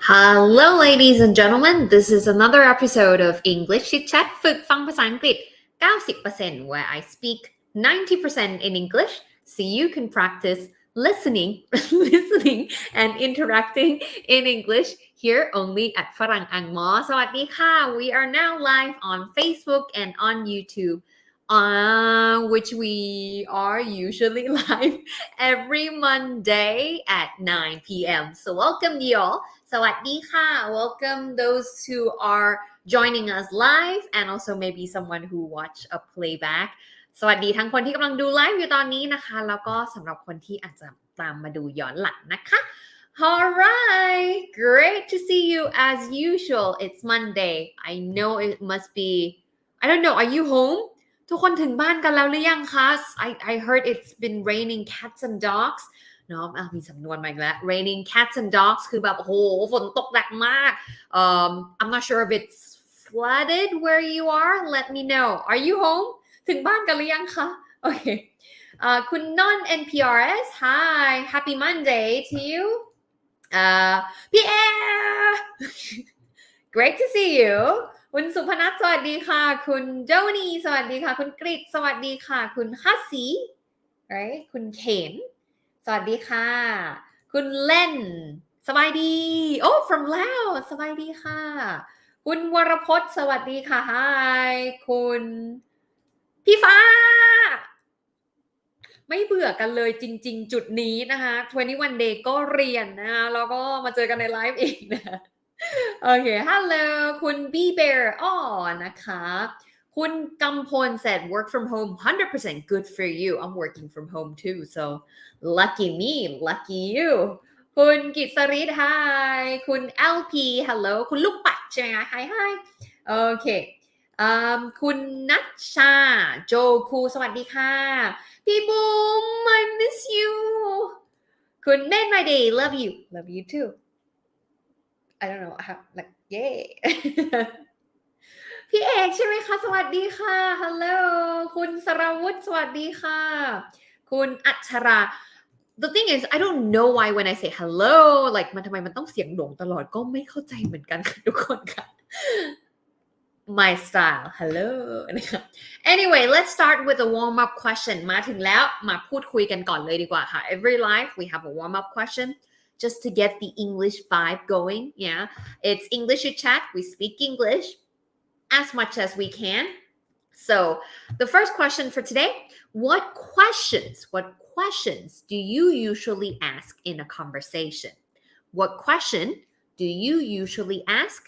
Hello, ladies and gentlemen. This is another episode of English Chitchat ฝึกฟังภาษาอังกฤษ 90% where I speak 90% in English so you can practice listening and interacting in English here only at ฝรั่งอังมอสวัสดีค่ะ We are now live on Facebook and on YouTube which we are usually live every Monday at 9 p.m. So welcome you all. สวัสดีค่ะ Welcome those who are joining us live and also maybe someone who watch a playback สวัสดีทั้งคนที่กำลังดูไลฟ์อยู่ตอนนี้นะคะแล้วก็สำหรับคนที่อาจจะตามมาดูย้อนหลังนะคะ Alright, great to see you as usual. It's Monday. I know it must be I don't know, are you home? ทุกคนถึงบ้านกันแล้วหรือยังคะ I heard it's been raining cats and dogs เนาะมีสำนวนมาอีกแล้ว raining cats and dogs คือแบบโอ้โหฝนตกหนักมากI'm not sure if it's flooded where you are. Let me know. Are you home? ถึงบ้านกันหรือยังคะโอเคคุณนน NPRS Hi Happy Monday to you พี่แอร์ Great to see you คุณสุพนัทสวัสดีค่ะคุณเจ้านีสวัสดีค่ะคุณกฤษสวัสดีค่ะคุณฮัสซี right คุณเข็มสวัสดีค่ะคุณเล่นสบายดี Oh from Laos สบายดีค่ะคุณวรพจน์สวัสดีค่ะ Hi คุณพี่ฟ้าไม่เบื่อกันเลยจริงๆจุดนี้นะคะ21 day ก็เรียนนะคะแล้วก็มาเจอกันในไลฟ์อีกนะโอเค Hello คุณ B Bear นะคะคุณกำพล said work from home 100% good for you I'm working from home too so lucky me lucky you คุณกิตสริศ Hi คุณ LP Hello คุณลูกปัดใช่ไหมคะ Hi Hi โอเคคุณนัชชาโจคูสวัสดีค่ะพี่บูม I miss you คุณ made my day love you too I don't know how like yay พี่เอกใช่ไหมคะสวัสดีค่ะ Hello คุณสรวุฒิสวัสดีค่ะคุณอัชรา The thing is I don't know why when I say hello like มันทำไมมันต้องเสียงโด่งตลอดก็ไม่เข้าใจเหมือนกันค่ะทุกคนค่ะ My style hello Anyway let's start with a warm up question มาถึงแล้วมาพูดคุยกันก่อนเลยดีกว่าค่ะ Every live we have a warm up question just to get the English vibe going yeah it's English chat we speak English as much as we can so the first question for today what questions do you usually ask in a conversation what question do you usually ask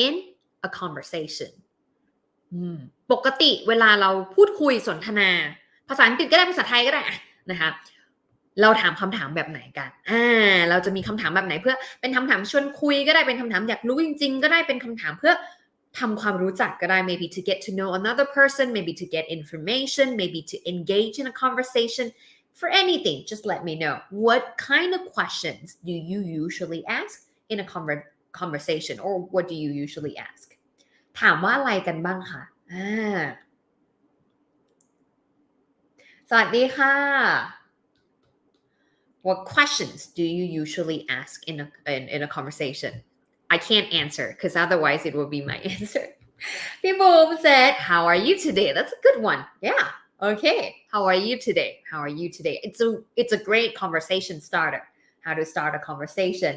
in a conversationปกติเวลาเราพูดคุยสนทนาภาษาอังกฤษก็ได้ภาษาไทยก็ได้นะคะเราถามคำถามแบบไหนกันเราจะมีคำถามแบบไหนเพื่อเป็นคำถามชวนคุยก็ได้เป็นคำถามอยากรู้จริงๆก็ได้เป็นคำถามเพื่อทำความรู้จักก็ได้ maybe to get to know another person maybe to get information maybe to engage in a conversation for anything just let me know what kind of questions do you usually ask in a conversation or what do you usually ask ถามว่าอะไรกันบ้างคะสวัสดีค่ะ What questions do you usually ask in a conversation? I can't answer because otherwise it will be my answer. People said, "How are you today?" That's a good one. Yeah. Okay. How are you today? How are you today? It's a great conversation starter. How to start a conversation.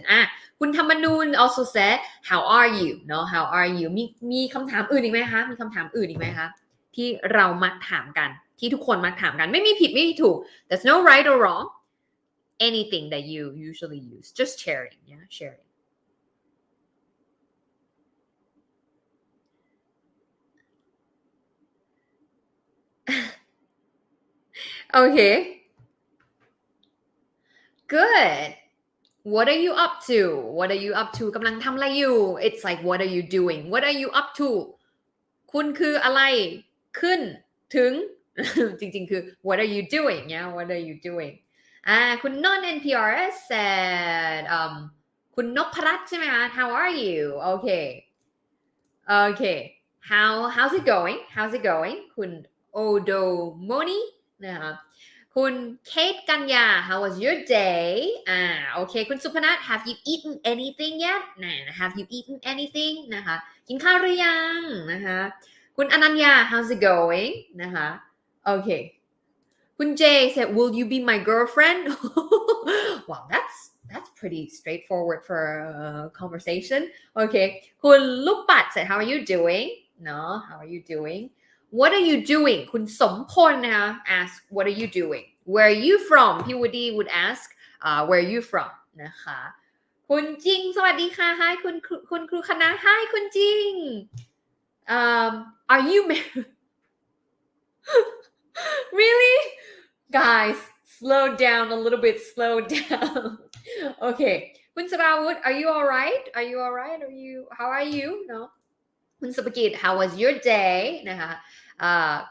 คุณธรรมนูน also said, "How are you?" No, how are you? มีคำถามอื่นอีกไหมคะมีคำถามอื่นอีกไหมคะที่เรามักถามกันที่ทุกคนมักถามกันไม่มีผิดไม่มีถูก There's no right or wrong. Anything that you usually use. Just sharing. Yeah, sharing. Okay. Good. What are you up to? What are you up to? กำลังทำอะไรอยู่ It's like what are you doing? What are you up to? คุณคืออะไรขึ้นถึง จริงๆคือ what are you doing? Yeah, what are you doing? คุณนน NPRS said คุณนพรัตน์ใช่ไหมคะ How are you? Okay. How's it going? คุณโอโดโมนีนะคะคุ คุณเคทกัญญา how was your day โอเคคุณสุพนัท have you eaten anything yet have you eaten anything นะคะกินข้าวหรือยังนะคะคุณอนัญญา how's it going นะคะโอเคคุณ J said will you be my girlfriend wow that's pretty straightforward for a conversation โอเคคุณลูกปัด said how are you doing เนาะ how are you doing what are you doing คุณสมพลนะคะ ask what are you doing where are you from พี่วูดดี้ would ask where are you from นะคะคุณจริงสวัสดีค่ะ hi คุณครูคณะ hi คุณจริงare you married really guys slow down a little bit slow down okay คุณสราวุธ are you alright are you alright are you how are you no คุณสุภกิจ how was your day นะคะ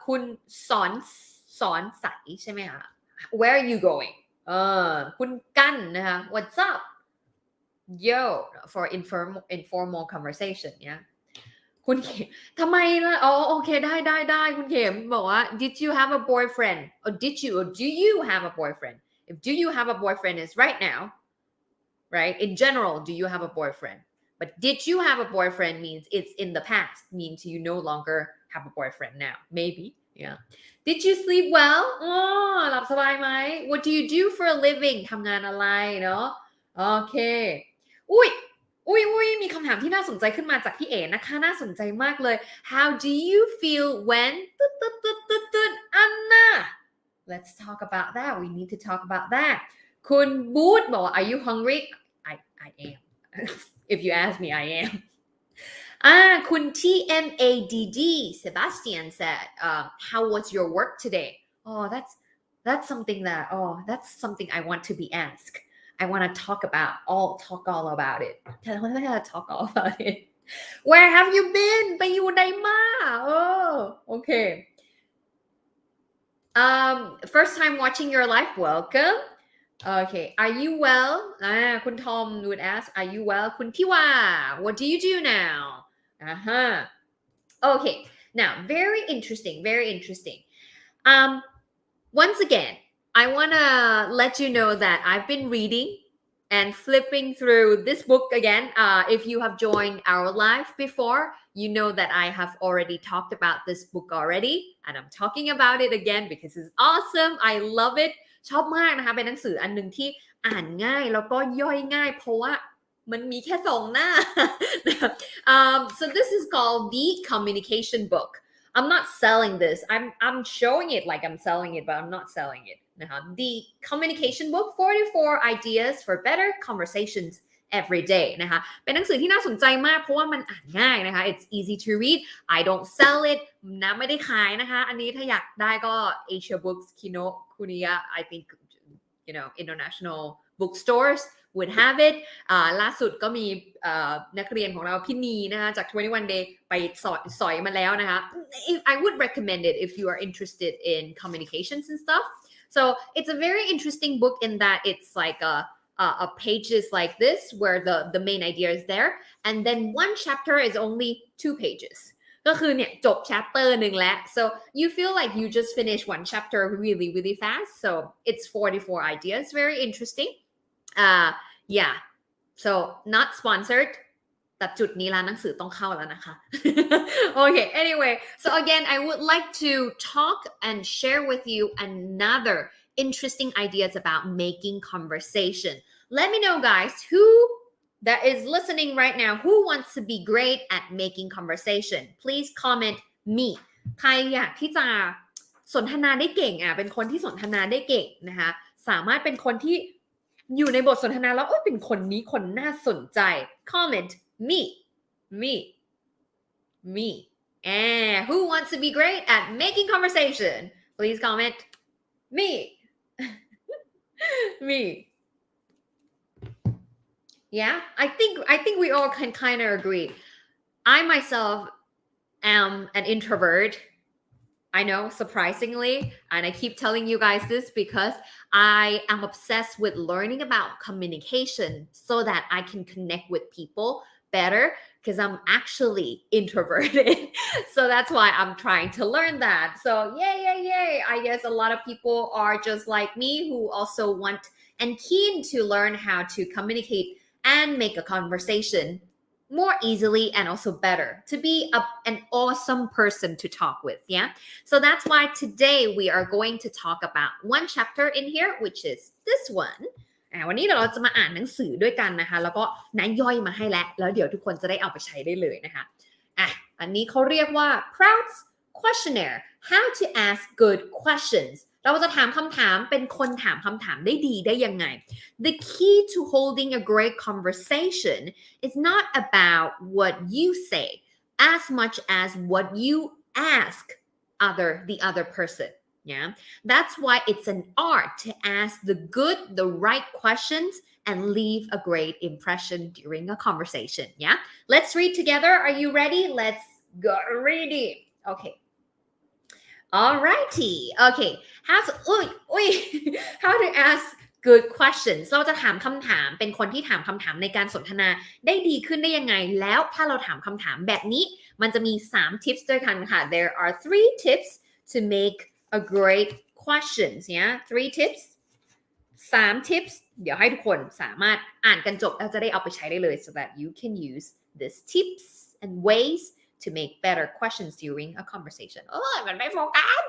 คุณสอนใสใช่ไหมคะ where are you going คุณกันนะคะ what's up yo for informal conversation เนี่ยคุณเข็มทำไมล่ะโอเคได้คุณเข็มบอกว่า did you have a boyfriend or did you or do you have a boyfriend if do you have a boyfriend is right now right in general do you have a boyfriend but did you have a boyfriend means it's in the past means you no longer have a boyfriend now maybe yeah did you sleep well หลับสบายไหม what do you do for a living ทำงานอะไรเนาะโอเคอุ้ยมีคำถามที่น่าสนใจขึ้นมาจากพี่เอ๋นะคะน่าสนใจมากเลย how do you feel when Anna let's talk about that we need to talk about that คุณบูธบอกว่า are you hungry I am if you ask me I amคุณ TMADD Sebastian said how was your work today that's something that's something I want to be asked I want to talk all about it I want to talk all about it where have you been ไปอยู่ไหนมาokay first time watching your live welcome okay are you well คุณทอม would ask are you well คุณทิวา what do you do now okay now very interesting once again I want to let you know that I've been reading and flipping through this book again. If you have joined our live before, you know that I have already talked about this book already. And I'm talking about it again because it's awesome. I love it. ชอบมากนะคะเป็นหนังสืออันหนึ่งที่อ่านง่ายแล้วก็ย่อยง่ายเพราะว่ามันมีแค่2หน้า so this is called The Communication Book. I'm not selling this. I'm showing it like I'm selling it, but I'm not selling it. The Communication Book 44 Ideas for Better Conversations Every Day นะคะเป็นหนังสือที่น่าสนใจมากเพราะว่ามันอ่านง่ายนะคะ It's easy to read. I don't sell it นะไม่ได้ขายนะคะอันนี้ถ้าอยากได้ก็ Asia Books Kino Kuniya I think international bookstores would have it ล่าสุดก็มีนักเรียนของเราพี่นีนะคะจาก21 Day ไปสอยมาแล้วนะคะ I would recommend it if you are interested in communications and stuff so it's a very interesting book in that it's like a pages like this where the main idea is there and then one chapter is only 2 pages ก็คือเนี่ยจบ chapter หนึ่งแล้ว so you feel like you just finished one chapter really fast so it's 44 ideas very interesting yeah so not sponsored แต่จุดนี้ร้านหนังสือต้องเข้าแล้วนะคะ okay anyway so again I would like to talk and share with you another interesting ideas about making conversation let me know guys who that is listening right now who wants to be great at making conversation please comment me ใครอยากที่จะสนทนาได้เก่งเป็นคนที่สนทนาได้เก่งนะคะสามารถเป็นคนที่อยู่ในบทสนทนาแล้วเป็นคนนี้คนน่าสนใจ comment me and who wants to be great at making conversation please comment me yeah I think we all can kind of agree I myself am an introvert I know surprisingly and I keep telling you guys this because I am obsessed with learning about communication so that I can connect with people better because I'm actually introverted. So that's why I'm trying to learn that. So yay. I guess a lot of people are just like me who also want and keen to learn how to communicate and make a conversation more easily and also better to be an awesome person to talk with. Yeah. So that's why today we are going to talk about one chapter in here, which is this one. วันนี้เราจะมาอ่านหนังสือด้วยกันนะคะแล้วก็ย่อยมาให้แล้วเดี๋ยวทุกคนจะได้เอาไปใช้ได้เลยนะคะอันนี้เขาเรียกว่า Proud's questionnaire how to ask good questions เราจะถามคำถามเป็นคนถามคำถามได้ดีได้ยังไง The key to holding a great conversation is not about what you say as much as what you ask the other person.Yeah, that's why it's an art to ask the right questions and leave a great impression during a conversation. Yeah, let's read together. Are you ready? Let's go reading. Okay. Alrighty. Okay. How to ask good questions เราจะถามคำถามเป็นคนที่ถามคำถามในการสนทนาได้ดีขึ้นได้ยังไงแล้วถ้าเราถามคำถามแบบนี้มันจะมี3 tips ด้วยกันค่ะ There are 3 tips to make a great questions yeah 3 tips 3 tips เดี๋ยวให้ทุกคนสามารถอ่านกันจบแล้วจะได้เอาไปใช้ได้เลย so that you can use these tips and ways to make better questions during a conversation มันไม่โฟกัส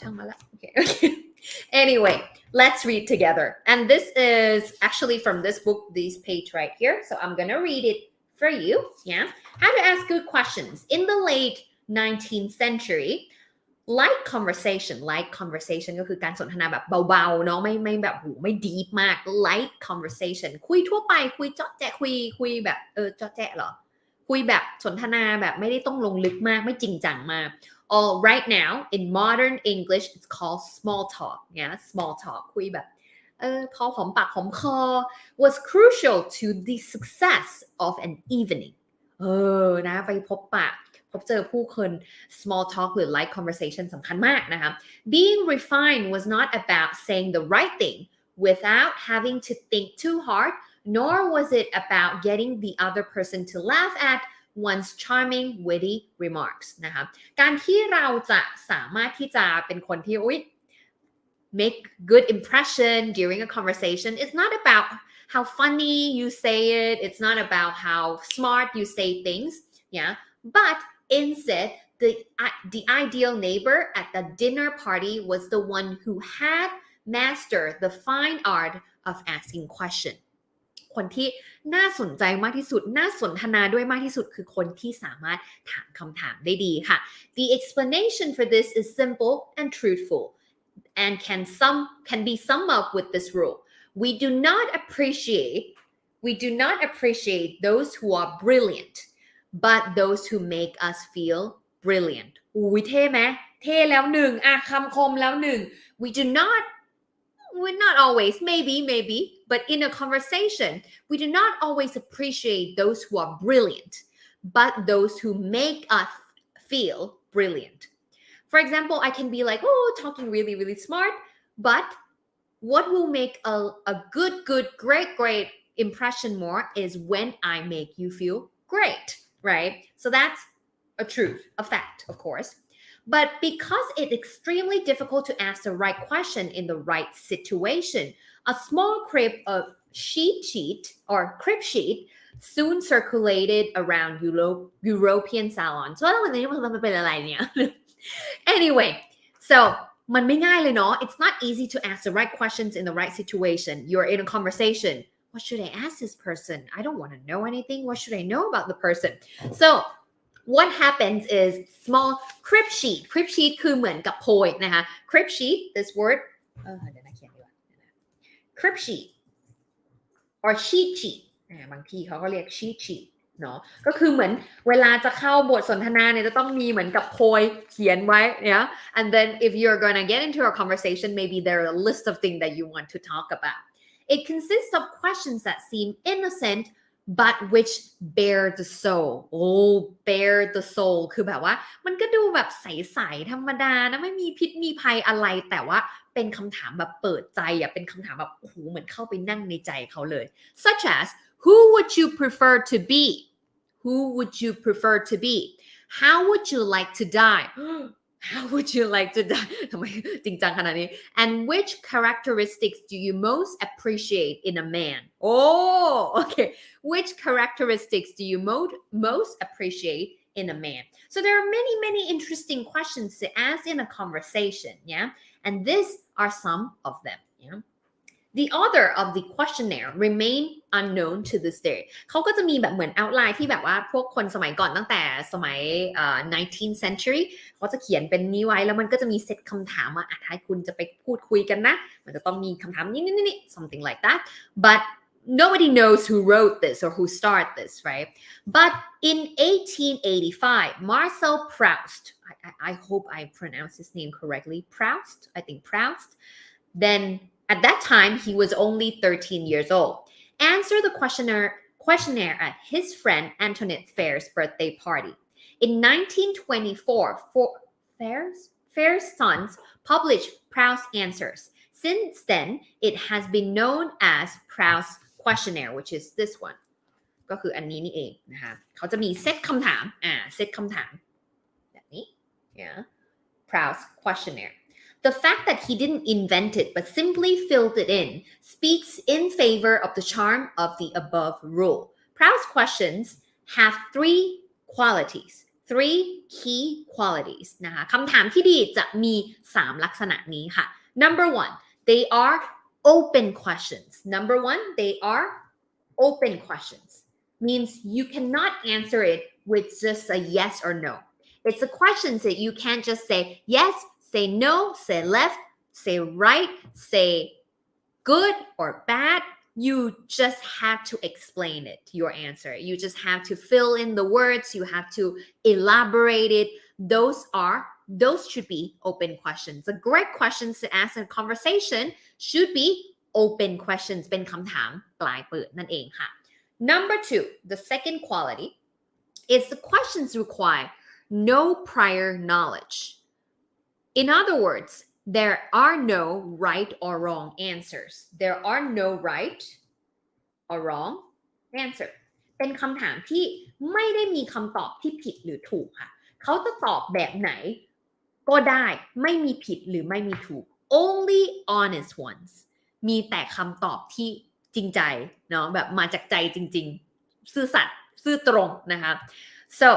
ช่างมาละ okay anyway let's read together and this is actually from this book this page right here so I'm gonna read it for you yeah how to ask good questions in the late 19th century light conversation ก็คือการสนทนาแบบเบาๆเนาะไม่แบบไม่ deep มาก light conversation คุยทั่วไปคุยเจาะแจ๊ะคุยแบบเจาะแจ๊ะเหรอคุยแบบสนทนาแบบไม่ได้ต้องลงลึกมากไม่จริงจังมาก right now in modern English it's called small talk yeah small talk คุยแบบพอหอมปากหอมคอ was crucial to the success of an evening นะไปพบเจอผู้คน small talk หรือ light conversation สำคัญมากนะคะ being refined was not about saying the right thing without having to think too hard nor was it about getting the other person to laugh at one's charming witty remarks นะคะการที่เราจะสามารถที่จะเป็นคนที่make good impression during a conversation it's not about how funny you say it's not about how smart you say things yeah but instead the ideal neighbor at the dinner party was the one who had mastered the fine art of asking questions คนที่น่าสนใจมากที่สุดน่าสนทนาด้วยมากที่สุดคือคนที่สามารถถามคำถามได้ดีค่ะ The explanation for this is simple and truthful and can be summed up with this rule we do not appreciate those who are brilliant but those who make us feel brilliant เท่ไหมเท่แล้วหนึ่งคำคมแล้วหนึ่ง we're not always maybe but in a conversation we do not always appreciate those who are brilliant but those who make us feel brilliant for example I can be like talking really smart but what will make a good great impression more is when I make you feel great right so that's a truth a fact of course but because it's extremely difficult to ask the right question in the right situation a small crib of cheat sheet soon circulated around European salons ว่าวันนี้มันเป็นอะไรเนี่ย anyway so มันไม่ง่ายเลยเนาะ it's not easy to ask the right questions in the right situation you're in a conversation what should I ask this person I don't want to know anything what should I know about the person so what happens is small crib sheet คือเหมือนกับโพยนะคะ crib sheet this word เดี๋ยวนะเขียนดีกว่า crib sheet or sheet บางทีเขาก็เรียก sheet เนาะก็คือเหมือนเวลาจะเข้าบทสนทนาเนี่ยจะต้องมีเหมือนกับโพยเขียนไว้เนี่ย and then if you're gonna get into a conversation maybe there are a list of things that you want to talk about it consists of questions that seem innocent but which bear the soul bear the soul คือแบบว่ามันก็ดูแบบใสๆธรรมดานะไม่มีพิษมีภัยอะไรแต่ว่าเป็นคำถามแบบเปิดใจเป็นคำถามแบบเหมือนเข้าไปนั่งในใจเขาเลย such as Who would you prefer to be Who would you prefer to be How would you like to die How would you like to die ทำไมจริงจังขนาดนี้ And which characteristics do you most appreciate in a man Oh okay Which characteristics do you most appreciate in a man So there are many interesting questions to ask in a conversation yeah And these are some of them yeah The author of the questionnaire remain unknown to this day เขาก็จะมีแบบเหมือน outline ที่แบบว่าพวกคนสมัยก่อนตั้งแต่สมัย19th century เขาจะเขียนเป็นนี้ไว้แล้วมันก็จะมีเซตคำถามว่าถ้าคุณจะไปพูดคุยกันนะมันจะต้องมีคำถามนี่ something like that but nobody knows who wrote this or who started this right but in 1885 Marcel Proust I hope I pronounced his name correctly Proust I think Proust then At that time, he was only 13 years old. Answer the questionnaire at his friend Antoinette Fair's birthday party. In 1924, Fair's sons published Proust's answers. Since then, it has been known as Proust's questionnaire, which is this one. ก็คืออันนี้นี่เองนะคะเขาจะมีเซตคำถามเซตคำถามแบบนี้ yeah Proust's questionnaire.The fact that he didn't invent it but simply filled it in speaks in favor of the charm of the above rule. Proust's questions have three key qualities นะคะคำถามที่ดีจะมี3ลักษณะนี้ค่ะ Number 1 they are open questions. Number 1 they are open questions means you cannot answer it with just a yes or no. It's the questions that you can't just say yes.Say no, say left, say right, say good or bad. You just have to explain it, your answer. You just have to fill in the words. You have to elaborate it. Those should be open questions. The great questions to ask in a conversation should be open questions เป็นคำถามปลายเปิดนั่นเองค่ะ Number 2, the second quality is the questions require no prior knowledge.In other words, there are no right or wrong answers. There are no right or wrong answer. เป็นคำถามที่ไม่ได้มีคำตอบที่ผิดหรือถูกค่ะเขาจะตอบแบบไหนก็ได้ไม่มีผิดหรือไม่มีถูก Only honest ones มีแต่คำตอบที่จริงใจเนาะแบบมาจากใจจริงๆซื่อสัตย์ซื่อตรงนะคะ So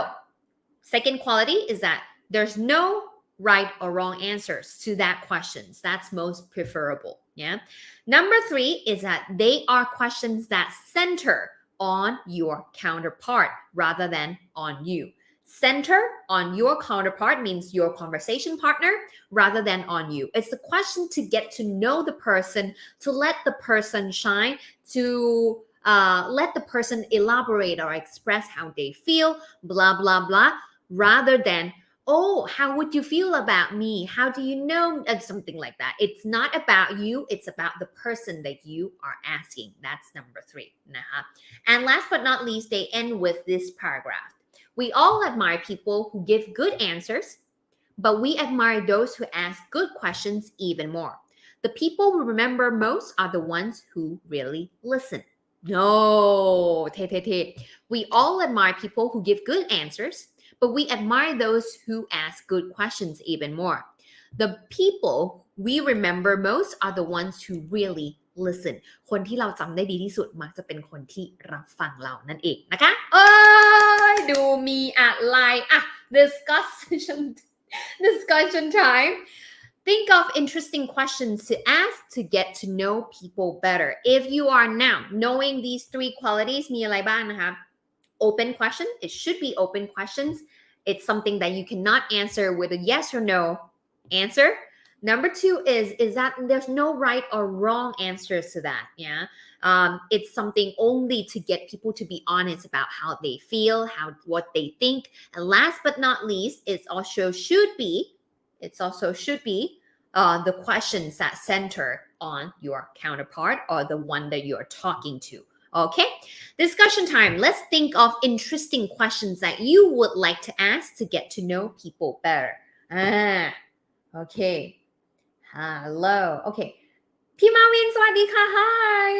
second quality is that there's no right or wrong answers to that questions. That's most preferable. Yeah. Number 3 is that they are questions that center on your counterpart rather than on you. Center on your counterpart means your conversation partner rather than on you. It's a question to get to know the person, to let the person shine, to let the person elaborate or express how they feel, blah, blah, blah, rather than,Oh, how would you feel about me? How do you know? Something like that. It's not about you. It's about the person that you are asking. That's number 3. And last but not least, they end with this paragraph. We all admire people who give good answers, but we admire those who ask good questions even more. The people we remember most are the ones who really listen. No, we all admire people who give good answers.But we admire those who ask good questions even more. The people we remember most are the ones who really listen. คนที่เราจำได้ดีที่สุดมักจะเป็นคนที่รับฟังเรานั่นเองนะคะดูมีอะไรdiscussion time. Think of interesting questions to ask to get to know people better. If you are now knowing these 3 qualities มีอะไรบ้างนะคะ Open question, it should be open questions.It's something that you cannot answer with a yes or no answer. Number 2 is that there's no right or wrong answers to that. Yeah. It's something only to get people to be honest about how they feel, what they think. And last but not least, it also should be the questions that center on your counterpart or the one that you're talking to.Okay, discussion time. Let's think of interesting questions that you would like to ask to get to know people better. Okay. Hello. Okay. พี่มาวินสวัสดีค่ะ Hi.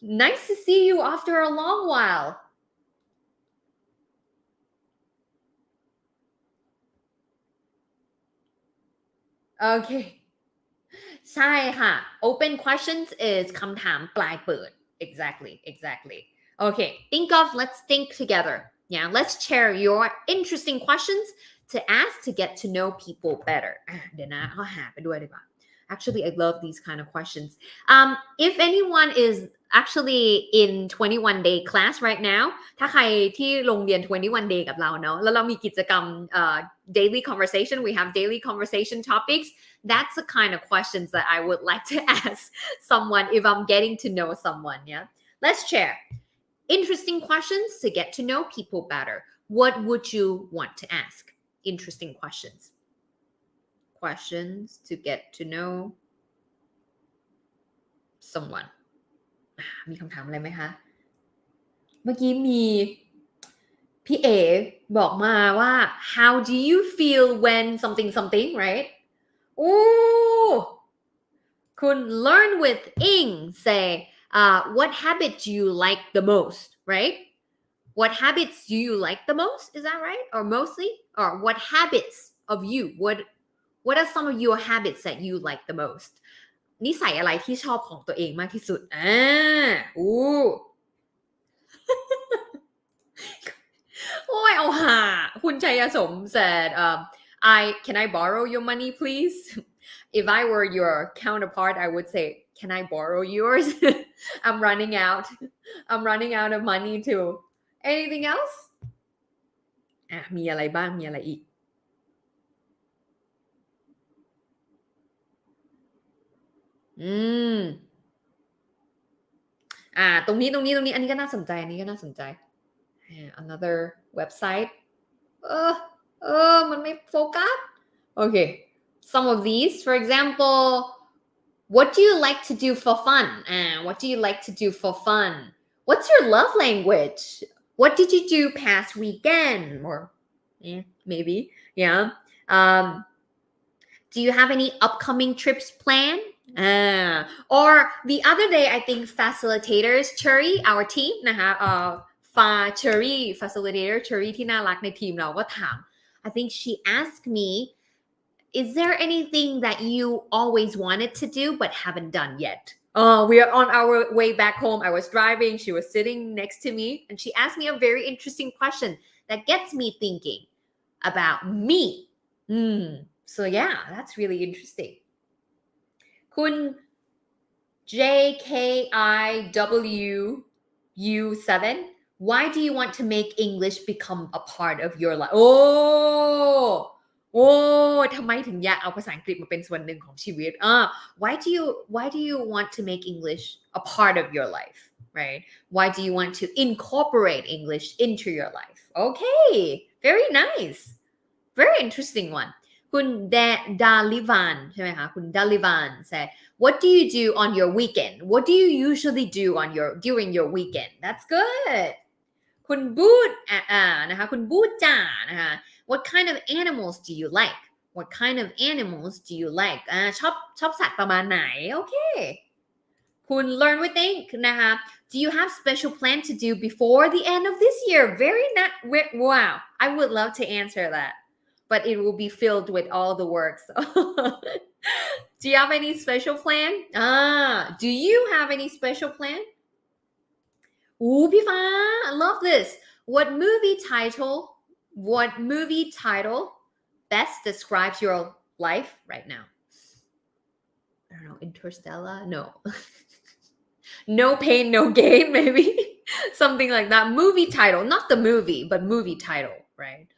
Nice to see you after a long while. Okay. ใช่ค่ะ Open questions is คำถามปลายเปิด Exactly. Okay, let's think together. Yeah, let's share your interesting questions to ask to get to know people better. เดี๋ยวนะเขาหาไปด้วยดีกว่า Actually, I love these kind of questions. If anyone is actually in 21 day class right now ถ้าใครที่ลงเรียน21 day กับเราเนาะแล้วเรามีกิจกรรมdaily conversation, we have daily conversation topics. That's the kind of questions that I would like to ask someone if I'm getting to know someone. Yeah, let's share interesting questions to get to know people better. What would you want to ask? Interesting questions to get to know someone. มีคำถามอะไรไหมคะเมื่อกี้มีพี่เอบอกมาว่า how do you feel when something right โอ้คุณ learn with ing say what habit do you like the most right what habits do you like the most is that right or mostly or what habits of you what are some of your habits that you like the most นิสัยอะไรที่ชอบของตัวเองมากที่สุดโอ้ยเอาหาคุณชัยสม said can I borrow your money please if I were your counterpart I would say can I borrow yours I'm running out of money too anything else มีอะไรบ้างมีอะไรอีกตรงนี้อันนี้ก็น่าสนใจanother website มันไม่โฟกัส okay some of these for example what do you like to do for fun what's your love language what did you do past weekend or maybe yeah do you have any upcoming trips planned or the other day I think facilitators Cherry our team นะคะCherry facilitator Cherry ที่น่ารักในทีมเราก็ถาม I think she asked me is there anything that you always wanted to do but haven't done yet we are on our way back home I was driving she was sitting next to me and she asked me a very interesting question that gets me thinking about me so yeah that's really interesting คุณ JKIWU7 why do you want to make English become a part of your life ทำไมถึงอยากเอาภาษาอังกฤษมาเป็นส่วนหนึ่งของชีวิตwhy do you want to make English a part of your life right why do you want to incorporate English into your life okay very nice very interesting one คุณดาลิวานใช่ไหมคะคุณดาลิวาน said what do you do on your weekend what do you usually do during your weekend that's good คุณบูดนะคะคุณบูดจ่านะคะ what kind of animals do you like ชอบสัตว์ประมาณไหน okay คุณ learn with think นะคะ do you have special plan to do before the end of this year very nice wow I would love to answer that but it will be filled with all the work so do you have any special plan do you have any special plan พี่ฟ้า I love this what movie title best describes your life right now I don't know Interstellar no no pain no gain maybe something like that movie title not the movie but movie title right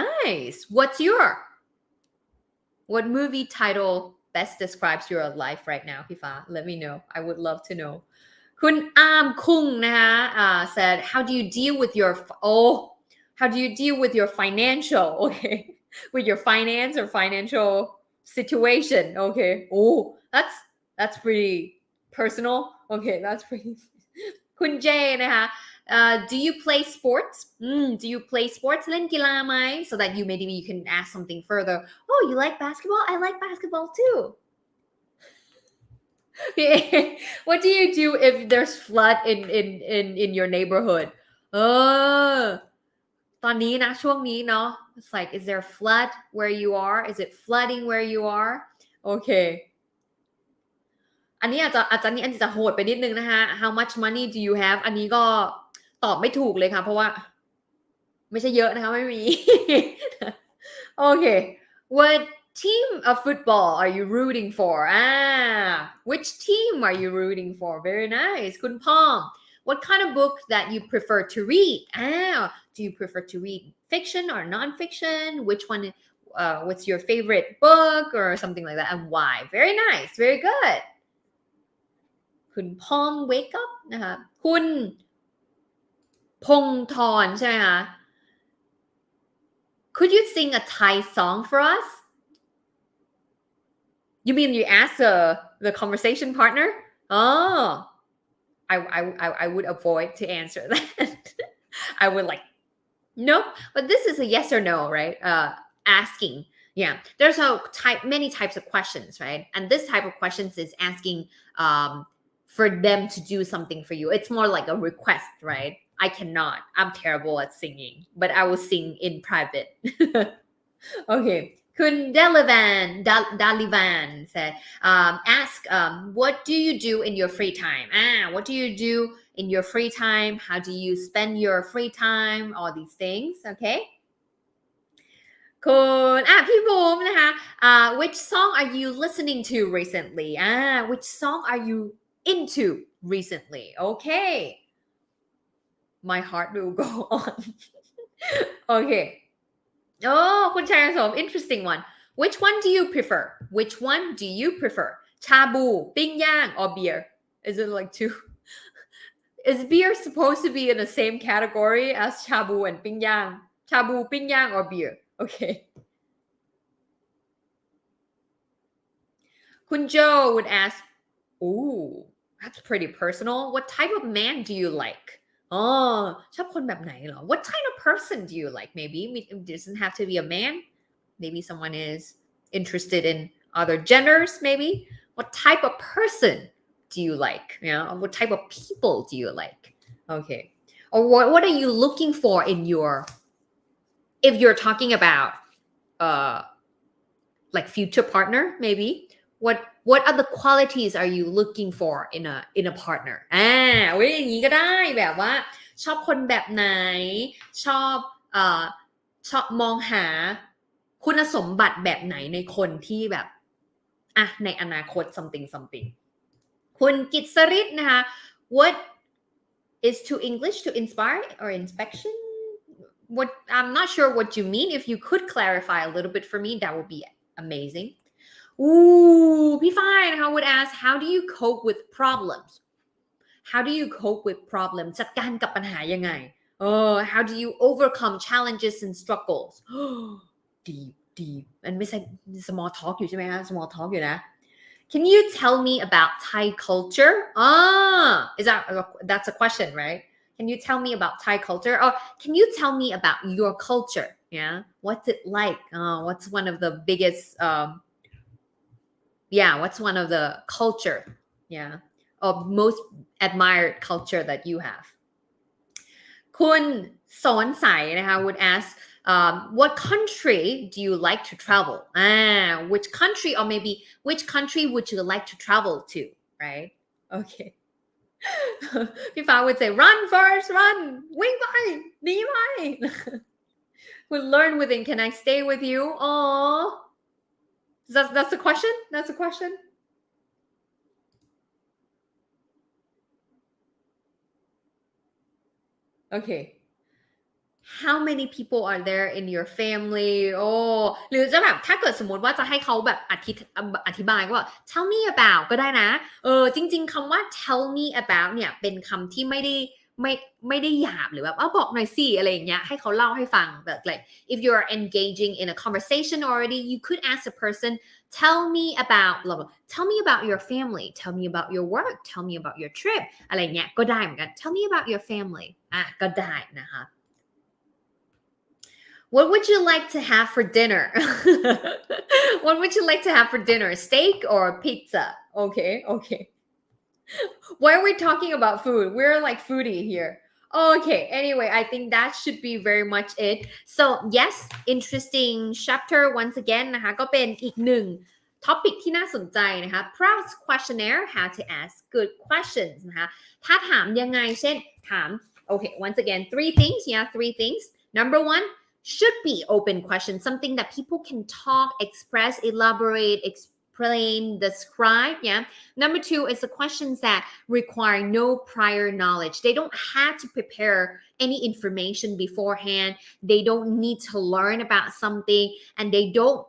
nice what movie title best describes your life right now พี่ฟ้า let me know I would love to know คุณอามคุงนะคะ said how do you deal with your financial okay with your finance or financial situation okay that's pretty personal okay that's pretty คุณเจนะคะdo you play sportsเล่นกีฬาไหม so that maybe you can ask something further oh you like basketball I like basketball too What do you do if there's flood in your neighborhood ตอนนี้นะช่วงนี้เนาะ It's like is there flood where you are is it flooding where you are โอเคอันนี้อาจจะโหดไปนิดนึงนะคะ How much money do you have อันนี้ก็ตอบไม่ถูกเลยค่ะเพราะว่าไม่ใช่เยอะนะคะไม่มี โอเค What team of football are you rooting for which team are you rooting for very nice คุณพ่อ What kind of book that you prefer to read do you prefer to read fiction or non-fiction which one what's your favorite book or something like that and why very nice very good คุณพ่อ wake up นะคะคุณพงธรใช่ไหมคะ Could you sing a Thai song for us You mean you ask the conversation partner I would avoid to answer that I would like no but this is a yes or no right asking yeah there's many types of questions right and this type of questions is asking for them to do something for you it's more like a request right I cannot I'm terrible at singing but I will sing in private okay Kun Dalivan said, ask, what do you do in your free time? What do you do in your free time? How do you spend your free time? All these things, okay? คุณพี่บูมนะคะ which song are you listening to recently? Which song are you into recently? Okay. My heart will go on. Okay. Oh, คุณชัยสม interesting one. Which one do you prefer? Which one do you prefer? ชาบูปิ้งย่าง or beer? Is it like two? Is beer supposed to be in the same category as ชาบูand ปิ้งย่าง ชาบูปิ้งย่าง or beer? Okay. คุณ Joe would ask, ooh, that's pretty personal. What type of man do you like?ชอบคนแบบไหนเหรอ What kind of person do you like? Maybe it doesn't have to be a man. Maybe someone is interested in other genders, maybe. What type of person do you like? You know, what type of people do you like? Okay. Or what are you looking for in if you're talking about like future partner, maybe. What other qualities are you looking for in a partner อย่างนี้ก็ได้แบบว่าชอบคนแบบไหนชอบมองหาคุณสมบัติแบบไหนในคนที่แบบในอนาคต something คุณกิตสริศนะคะ What is to English to inspire or inspection what I'm not sure what you mean if you could clarify a little bit for me that would be amazingพี่ฝ้ายนะคะ would ask how do you cope with problems how do you cope with problems จัดการกับปัญหายังไงhow do you overcome challenges and struggles deep มันไม่ใช่ small talk อยู่ใช่ไหมคะ small talk อยู่นะ can you tell me about Thai culture is that's a question right can you tell me about Thai culture or can you tell me about your culture yeah what's it like what's one of the biggest what's one of the culture or most admired culture that you have คุณสอนใสนะคะ would ask what country do you like to travel which country or maybe which country would you like to travel to right okay พี่ฟ้า would say run first run วิ่งไปหนีไป would learn within can I stay with you That's the question? That's the question? Okay. How many people are there in your family? หรือจะแบบถ้าเกิดสมมติว่าจะให้เขาแบบอธิบายว่า tell me about ก็ได้นะจริงๆคำว่า tell me about เนี่ยเป็นคำที่ไม่ได้หยาบหรือแบบบอกหน่อยสิอะไรอย่างเงี้ยให้เขาเล่าให้ฟังแบบ like if you are engaging in a conversation already you could ask the person tell me about blah blah tell me about your family tell me about your work tell me about your trip อะไรเงี้ยก็ได้เหมือนกัน tell me about your family ก็ได้นะคะ What would you like to have for dinner? What would you like to have for dinner? Steak or pizza? Okay. Why are we talking about food? We're like foodie here. Okay, anyway, I think that should be very much it. So, yes, interesting chapter once again นะคะก็เป็นอีกหนึ่ง topic ที่น่าสนใจนะคะ Proud's questionnaire how to ask good questions นะคะถ้าถามยังไงเช่นถาม okay, once again, three things. Number one, should be open questions, something that people can talk, express, elaborate, explain, describe. Yeah. Number two is the questions that require no prior knowledge. They don't have to prepare any information beforehand. They don't need to learn about something, and they don't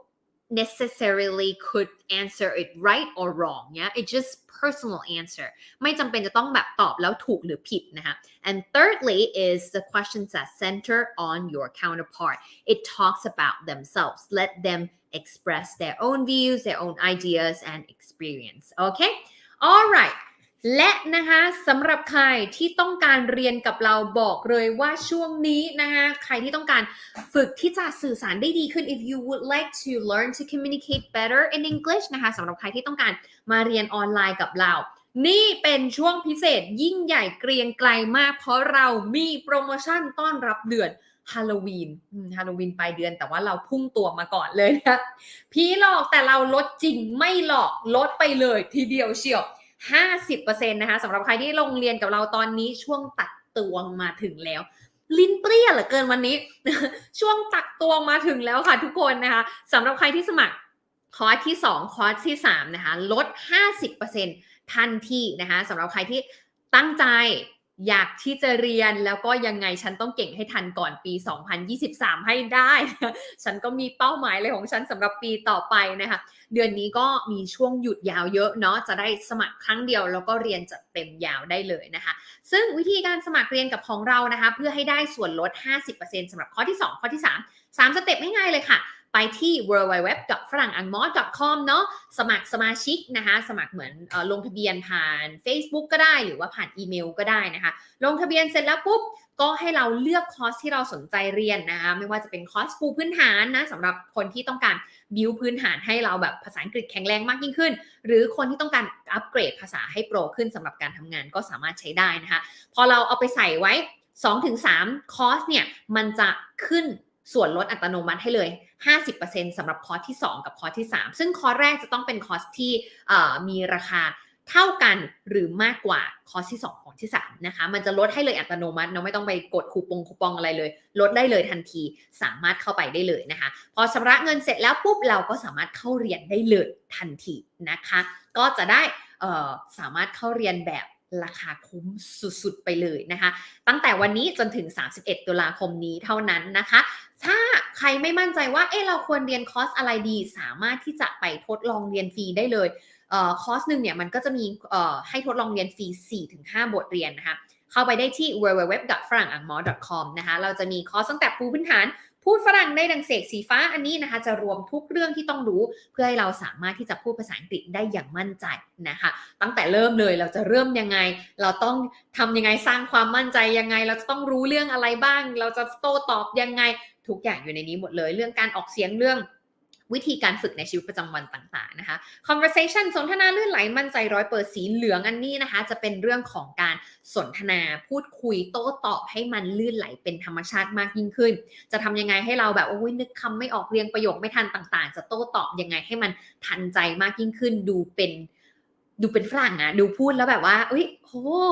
necessarily could answer it right or wrong. Yeah. It's just personal answer. ไม่จำเป็นจะต้องแบบตอบแล้วถูกหรือผิดนะคะ And thirdly is the questions that center on your counterpart. It talks about themselves. Let them express their own views, their own ideas and experience. Okay? All right. และนะคะสำหรับใครที่ต้องการเรียนกับเราบอกเลยว่าช่วงนี้นะคะใครที่ต้องการฝึกที่จะสื่อสารได้ดีขึ้น if you would like to learn to communicate better in English นะคะสำหรับใครที่ต้องการมาเรียนออนไลน์กับเรานี่เป็นช่วงพิเศษยิ่งใหญ่เกรียงไกรมากเพราะเรามีโปรโมชั่นต้อนรับเดือนฮาโลวีนปลายเดือนแต่ว่าเราพุ่งตัวมาก่อนเลยนะพี่หลอกแต่เราลดจริงไม่หลอกลดไปเลยทีเดียวเชียว50% นะคะสำหรับใครที่ลงเรียนกับเราตอนนี้ช่วงตักตวงมาถึงแล้วลิ้นเปรี้ยเหลือเกินวันนี้ ช่วงตักตวงมาถึงแล้วค่ะทุกคนนะคะสำหรับใครที่สมัครคอร์สที่2คอร์สที่3นะคะลด 50% ทันทีนะคะสำหรับใครที่ตั้งใจอยากที่จะเรียนแล้วก็ยังไงฉันต้องเก่งให้ทันก่อนปี2023ให้ได้ฉันก็มีเป้าหมายเลยของฉันสำหรับปีต่อไปนะคะเดือนนี้ก็มีช่วงหยุดยาวเยอะเนาะจะได้สมัครครั้งเดียวแล้วก็เรียนจัดเต็มยาวได้เลยนะคะซึ่งวิธีการสมัครเรียนกับของเรานะคะเพื่อให้ได้ส่วนลด 50% สำหรับข้อที่2ข้อที่3สเต็ปง่ายๆเลยค่ะไปที่ www.frangangmo.com เนาะสมัครสมาชิกนะคะสมัครเหมือนลงทะเบียนผ่าน Facebook ก็ได้หรือว่าผ่านอีเมลก็ได้นะคะลงทะเบียนเสร็จแล้วปุ๊บก็ให้เราเลือกคอร์สที่เราสนใจเรียนนะคะไม่ว่าจะเป็นคอร์สปูพื้นฐานนะสำหรับคนที่ต้องการบิวพื้นฐานให้เราแบบภาษาอังกฤษแข็งแรงมากยิ่งขึ้นหรือคนที่ต้องการอัปเกรดภาษาให้โปรขึ้นสำหรับการทำงานก็สามารถใช้ได้นะคะพอเราเอาไปใส่ไว้ 2-3 คอร์สเนี่ยมันจะขึ้นส่วนลดอัตโนมัติให้เลย 50% สำหรับคอร์สที่2กับคอร์สที่3ซึ่งคอร์สแรกจะต้องเป็นคอร์สที่มีราคาเท่ากันหรือมากกว่าคอร์สที่2ของที่3นะคะมันจะลดให้เลยอัตโนมัติเราไม่ต้องไปกดคูปองอะไรเลยลดได้เลยทันทีสามารถเข้าไปได้เลยนะคะพอชำระเงินเสร็จแล้วปุ๊บเราก็สามารถเข้าเรียนได้เลยทันทีนะคะก็จะได้สามารถเข้าเรียนแบบราคาคุ้มสุดๆไปเลยนะคะตั้งแต่วันนี้จนถึง31ตุลาคมนี้เท่านั้นนะคะถ้าใครไม่มั่นใจว่าเราควรเรียนคอร์สอะไรดีสามารถที่จะไปทดลองเรียนฟรีได้เลยคอร์สนึงเนี่ยมันก็จะมีให้ทดลองเรียนฟรี 4-5 บทเรียนนะคะเข้าไปได้ที่ www.frangangmo.com นะคะเราจะมีคอร์สตั้งแต่ปูพื้นฐานพูดฝรั่งได้ดังเสกสีฟ้าอันนี้นะคะจะรวมทุกเรื่องที่ต้องรู้เพื่อให้เราสามารถที่จะพูดภาษาอังกฤษได้อย่างมั่นใจนะคะตั้งแต่เริ่มเลยเราจะเริ่มยังไงเราต้องทำยังไงสร้างความมั่นใจยังไงเราจะต้องรู้เรื่องอะไรบ้างเราจะโต้ตอบยังไงทุกอย่างอยู่ในนี้หมดเลยเรื่องการออกเสียงเรื่องวิธีการฝึกในชีวิตประจำวันต่างๆนะคะ conversation สนทนาลื่นไหลมั่นใจ100%สีเหลืองอันนี้นะคะจะเป็นเรื่องของการสนทนาพูดคุยโต้ตอบให้มันลื่นไหลเป็นธรรมชาติมากยิ่งขึ้นจะทำยังไงให้เราแบบนึกคำไม่ออกเรียงประโยคไม่ทันต่างๆจะโต้ตอบยังไงให้มันทันใจมากยิ่งขึ้นดูเป็นฝรั่งอะดูพูดแล้วแบบว่า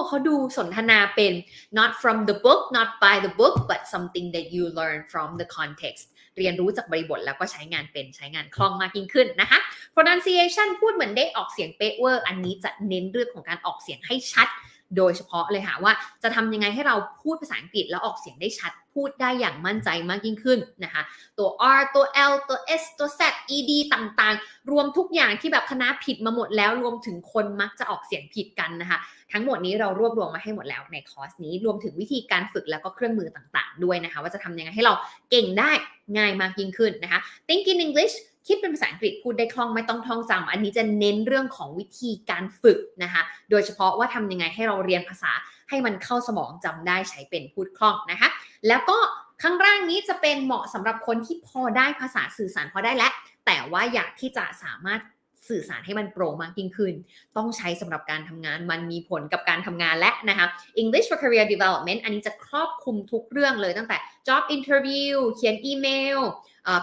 เขาดูสนทนาเป็น not from the book not by the book but something that you learn from the context เรียนรู้จากบริบทแล้วก็ใช้งานเป็นใช้งานคล่องมากยิ่งขึ้นนะคะ pronunciation พูดเหมือนได้ออกเสียงเป๊ะเวอร์อันนี้จะเน้นเรื่องของการออกเสียงให้ชัดโดยเฉพาะเลยค่ะว่าจะทำยังไงให้เราพูดภาษาอังกฤษแล้วออกเสียงได้ชัดพูดได้อย่างมั่นใจมากยิ่งขึ้นนะคะตัว R ตัว L ตัว S ตัว Z ED ต่างๆรวมทุกอย่างที่แบบคณะผิดมาหมดแล้วรวมถึงคนมักจะออกเสียงผิดกันนะคะทั้งหมดนี้เรารวบรวมมาให้หมดแล้วในคอร์สนี้รวมถึงวิธีการฝึกแล้วก็เครื่องมือต่างๆด้วยนะคะว่าจะทำยังไงให้เราเก่งได้ง่ายมากยิ่งขึ้นนะคะ Think in Englishคิดเป็นภาษาอังกฤษพูดได้คล่องไม่ต้องท่องจำอันนี้จะเน้นเรื่องของวิธีการฝึกนะคะโดยเฉพาะว่าทำยังไงให้เราเรียนภาษาให้มันเข้าสมองจำได้ใช้เป็นพูดคล่องนะคะแล้วก็ข้างล่างนี้จะเป็นเหมาะสำหรับคนที่พอได้ภาษาสื่อสารพอได้แล้วแต่ว่าอยากที่จะสามารถ สื่อสารให้มันโปรมากยิ่งขึ้นต้องใช้สำหรับการทำงานมันมีผลกับการทำงานและนะคะ English for Career Development อันนี้จะครอบคลุมทุกเรื่องเลยตั้งแต่ job interview เขียนอีเมล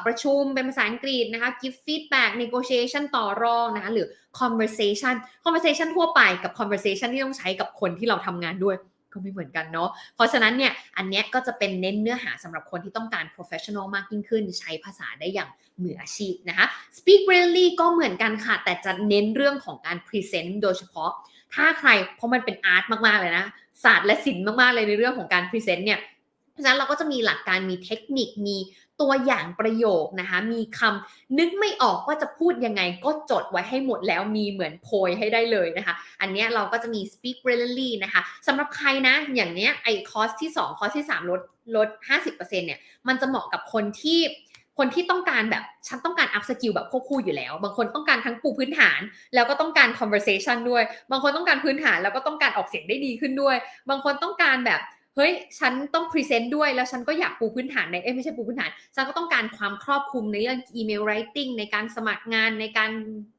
ประชุมเป็นภาษาอังกฤษนะคะ give feedback negotiation ต่อรองนะคะหรือ conversation ทั่วไปกับ conversation ที่ต้องใช้กับคนที่เราทำงานด้วยก็ไม่เหมือนกันเนาะเพราะฉะนั้นเนี่ยอันเนี้ยก็จะเป็นเน้นเนื้อหาสำหรับคนที่ต้องการ professional มากยิ่งขึ้นใช้ภาษาได้อย่างมืออาชีพนะคะ speak brilliantly ก็เหมือนกันค่ะแต่จะเน้นเรื่องของการ present โดยเฉพาะถ้าใครเพราะมันเป็นอาร์ตมากๆเลยนะศาสตร์และศิลป์มากๆเลยในเรื่องของการ present เนี่ยเพราะฉะนั้นเราก็จะมีหลักการมีเทคนิคมีตัวอย่างประโยคนะคะมีคำนึกไม่ออกว่าจะพูดยังไงก็จดไว้ให้หมดแล้วมีเหมือนโพยให้ได้เลยนะคะอันนี้เราก็จะมี speak brilliantly นะคะสำหรับใครนะอย่างเนี้ยไอ้คอร์สที่2คอร์สที่3ลด 50% เนี่ยมันจะเหมาะกับคนที่ต้องการแบบฉันต้องการ up skill แบบควบคู่อยู่แล้วบางคนต้องการทั้งปูพื้นฐานแล้วก็ต้องการ conversation ด้วยบางคนต้องการพื้นฐานแล้วก็ต้องการออกเสียงได้ดีขึ้นด้วยบางคนต้องการแบบเฮ้ยฉันต้องพรีเซนต์ด้วยแล้วฉันก็อยากปูพื้นฐานในไม่ใช่ปูพื้นฐานฉันก็ต้องการความครอบคลุมในเรื่องอีเมลไรติ้งในการสมัครงานในการ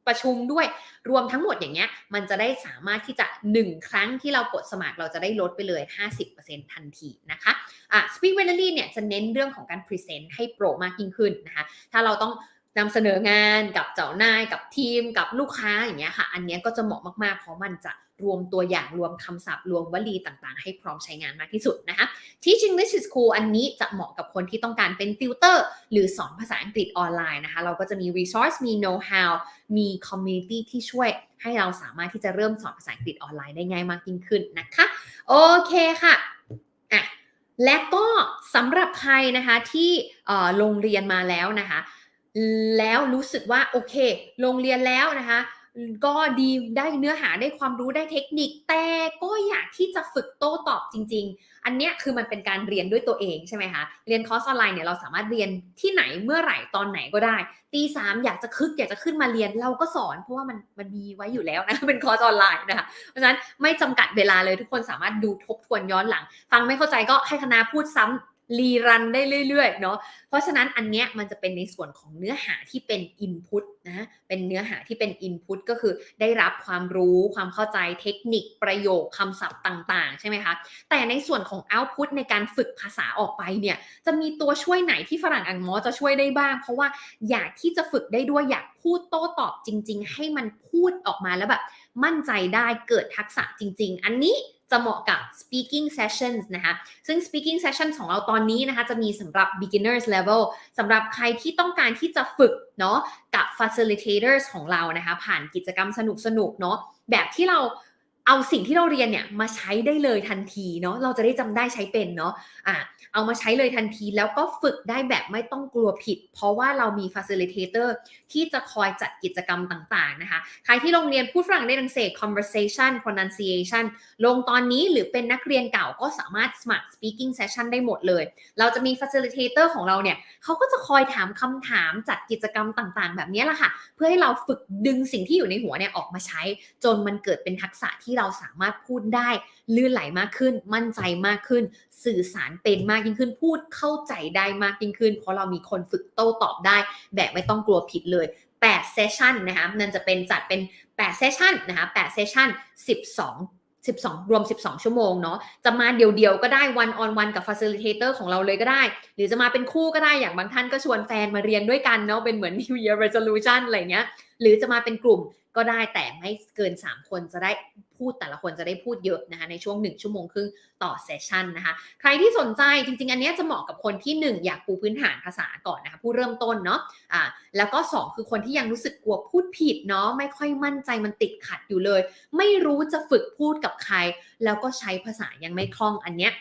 ประชุมด้วยรวมทั้งหมดอย่างเงี้ยมันจะได้สามารถที่จะ1ครั้งที่เรากดสมัครเราจะได้ลดไปเลย 50% ทันทีนะคะSpeak Brilliantly เนี่ยจะเน้นเรื่องของการพรีเซนต์ให้โปรมากยิ่งขึ้นนะคะถ้าเราต้องนำเสนองานกับเจ้านายกับทีมกับลูกค้าอย่างเงี้ยค่ะอันเนี้ยก็จะเหมาะมากๆเพราะมันจะรวมตัวอย่างรวมคำศัพท์รวมวลีต่างๆให้พร้อมใช้งานมากที่สุดนะคะ Teach English is Cool อันนี้จะเหมาะกับคนที่ต้องการเป็นติวเตอร์หรือสอนภาษาอังกฤษออนไลน์นะคะเราก็จะมี resource มี know how มี community ที่ช่วยให้เราสามารถที่จะเริ่มสอนภาษาอังกฤษออนไลน์ได้ง่ายมากยิ่งขึ้นนะคะโอเคค่ะและก็สำหรับใครนะคะที่ลงเรียนมาแล้วนะคะแล้วรู้สึกว่าโอเคลงเรียนแล้วนะคะก็ดีได้เนื้อหาได้ความรู้ได้เทคนิคแต่ก็อยากที่จะฝึกโต้ตอบจริงๆอันเนี้ยคือมันเป็นการเรียนด้วยตัวเองใช่ไหมคะเรียนคอร์สออนไลน์เนี่ยเราสามารถเรียนที่ไหนเมื่อไหร่ตอนไหนก็ได้ตี 3อยากจะขึ้นมาเรียนเราก็สอนเพราะว่ามันมีไว้อยู่แล้วนะเป็นคอร์สออนไลน์นะคะเพราะฉะนั้นไม่จำกัดเวลาเลยทุกคนสามารถดูทบทวนย้อนหลังฟังไม่เข้าใจก็ให้คณะพูดซ้ำรีรันได้เรื่อยๆเนาะเพราะฉะนั้นอันเนี้ยมันจะเป็นในส่วนของเนื้อหาที่เป็น input นะเป็นเนื้อหาที่เป็น input ก็คือได้รับความรู้ความเข้าใจเทคนิคประโยคคำศัพท์ต่างๆใช่ไหมคะแต่ในส่วนของ output ในการฝึกภาษาออกไปเนี่ยจะมีตัวช่วยไหนที่ฝรั่งอังมอจะช่วยได้บ้างเพราะว่าอยากที่จะฝึกได้ด้วยอยากพูดโต้ตอบจริงๆให้มันพูดออกมาแล้วแบบมั่นใจได้เกิดทักษะจริงๆอันนี้จะเหมาะกับ speaking sessions นะคะซึ่ง speaking sessions ของเราตอนนี้นะคะจะมีสำหรับ beginners level สำหรับใครที่ต้องการที่จะฝึกเนาะกับ facilitators ของเรานะคะผ่านกิจกรรมสนุกๆเนาะแบบที่เราเอาสิ่งที่เราเรียนเนี่ยมาใช้ได้เลยทันทีเนาะเราจะได้จำได้ใช้เป็นเนาะเอามาใช้เลยทันทีแล้วก็ฝึกได้แบบไม่ต้องกลัวผิดเพราะว่าเรามี facilitator ที่จะคอยจัดกิจกรรมต่างๆนะคะใครที่โรงเรียนพูดฝรั่งได้ดังเสก conversation pronunciation ลงตอนนี้หรือเป็นนักเรียนเก่าก็สามารถสมัคร speaking session ได้หมดเลยเราจะมี facilitator ของเราเนี่ยเขาก็จะคอยถามคำถามจัดกิจกรรมต่างๆแบบนี้แหละค่ะเพื่อให้เราฝึกดึงสิ่งที่อยู่ในหัวเนี่ยออกมาใช้จนมันเกิดเป็นทักษะที่เราสามารถพูดได้ลื่นไหลมากขึ้นมั่นใจมากขึ้นสื่อสารเป็นมากยิ่งขึ้นพูดเข้าใจได้มากยิ่งขึ้นเพราะเรามีคนฝึกโต้ตอบได้แบบไม่ต้องกลัวผิดเลย8เซสชันนะคะนั่นจะเป็นจัดเป็น8เซสชันนะคะ8เซสชัน12รวม12ชั่วโมงเนาะจะมาเดี่ยวๆก็ได้ one on one กับ facilitator ของเราเลยก็ได้หรือจะมาเป็นคู่ก็ได้อย่างบางท่านก็ชวนแฟนมาเรียนด้วยกันเนาะเป็นเหมือน New Year Resolution อะไรเงี้ยหรือจะมาเป็นกลุ่มก็ได้แต่ไม่เกิน3คนจะได้พูดแต่ละคนจะได้พูดเยอะนะคะในช่วง1ชั่วโมงครึ่งต่อเซสชันนะคะใครที่สนใจจริงๆอันนี้จะเหมาะกับคนที่1อยากปูพื้นฐานภาษาก่อนนะคะผู้เริ่มต้นเนาะแล้วก็2คือคนที่ยังรู้สึกกลัวพูดผิดเนาะไม่ค่อยมั่นใจมันติดขัดอยู่เลยไม่รู้จะฝึกพูดกับใครแล้วก็ใช้ภาษายังไม่คล่องอันเนี้ย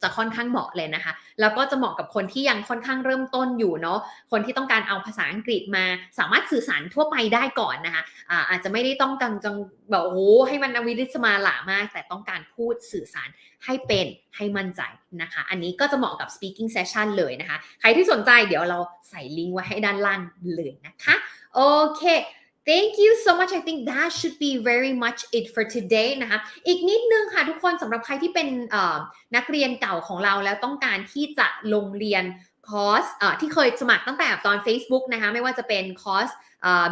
จะค่อนข้างเหมาะเลยนะคะแล้วก็จะเหมาะกับคนที่ยังค่อนข้างเริ่มต้นอยู่เนาะคนที่ต้องการเอาภาษาอังกฤษมาสามารถสื่อสารทั่วไปได้ก่อนนะคะอาจจะไม่ได้ต้องการจังแบบโอ้โหให้มันวิริศมาหลามากแต่ต้องการพูดสื่อสารให้เป็นให้มั่นใจนะคะอันนี้ก็จะเหมาะกับ speaking session เลยนะคะใครที่สนใจเดี๋ยวเราใส่ลิงก์ไว้ให้ด้านล่างเลยนะคะโอเค Thank you so much. I think that should be very much it for today นะคะอีกนิดนึงค่ะทุกคนสำหรับใครที่เป็นนักเรียนเก่าของเราแล้วต้องการที่จะลงเรียน คอร์สที่เคยสมัครตั้งแต่ตอน Facebook นะคะไม่ว่าจะเป็นคอร์ส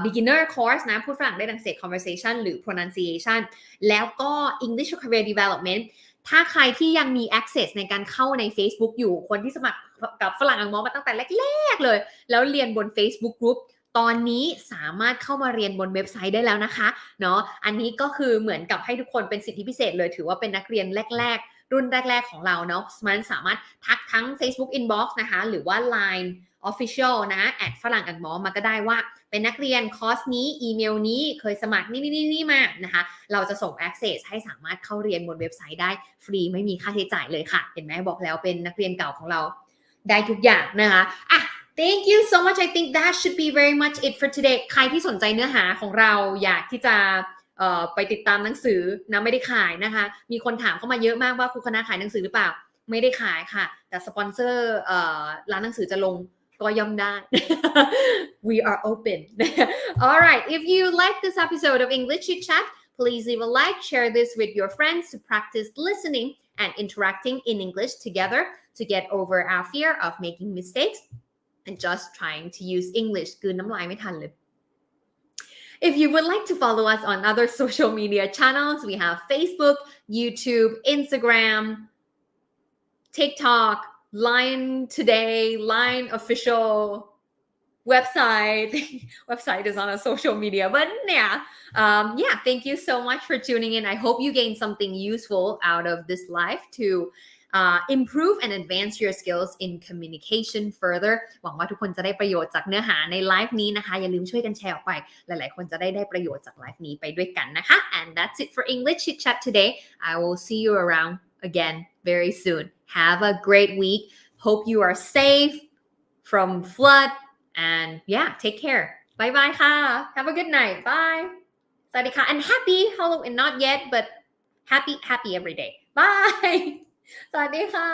beginner course นะพูดฝรั่งได้ดังเสก conversation หรือ pronunciation แล้วก็ English career development ถ้าใครที่ยังมี access ในการเข้าใน Facebook อยู่คนที่สมัครกับฝรั่งอังกฤษมาตั้งแต่แรกๆเลยแล้วเรียนบน Facebook group ตอนนี้สามารถเข้ามาเรียนบนเว็บไซต์ได้แล้วนะคะเนาะอันนี้ก็คือเหมือนกับให้ทุกคนเป็นสิทธิพิเศษเลยถือว่าเป็นนักเรียนแรกๆรุ่นแรกๆของเราเนาะมันสามารถทักทั้ง Facebook inbox นะคะหรือว่า Line official นะแอดฝรั่งอังกฤษมาก็ได้ว่าเป็นนักเรียนคอร์สนี้อีเมลนี้เคยสมัครนี่มานะคะเราจะส่ง access ให้สามารถเข้าเรียนบนเว็บไซต์ได้ฟรีไม่มีค่าใช้จ่ายเลยค่ะเห็นไหมบอกแล้วเป็นนักเรียนเก่าของเราได้ทุกอย่างนะคะThank you so much. I think that should be very much it for today. ใครที่สนใจเนื้อหาของเราอยากที่จะไปติดตามหนังสือนะไม่ได้ขายนะคะมีคนถามเข้ามาเยอะมากว่าครูคณะขายหนังสือหรือเปล่าไม่ได้ขายค่ะแต่สปอนเซอร์ร้านหนังสือจะลงก็ย่อมได้ We are open. Alright, if you like this episode of English Chitchat, please leave a like, share this with your friends to practice listening and interacting in English together to get over our fear of making mistakes.And just trying to use English กลืนน้ำลายไม่ทันเลย If you would like to follow us on other social media channels, we have Facebook, YouTube, Instagram, TikTok, Line Today, Line Official, website. Website is on a social media, but yeah, thank you so much for tuning in. I hope you gained something useful out of this live to.improve and advance your skills in communication further หวังว่าทุกคนจะได้ประโยชน์จากเนื้อหาในไลฟ์นี้นะคะอย่าลืมช่วยกันแชร์ออกไปหลายๆคนจะได้ประโยชน์จากไลฟ์นี้ไปด้วยกันนะคะ and that's it for English Chit Chat today I will see you around again very soon have a great week hope you are safe from flood and yeah take care bye bye ค่ะ have a good night bye สวัสดีค่ะ and happy Halloween not yet but happy every day bye สวัสดีค่ะ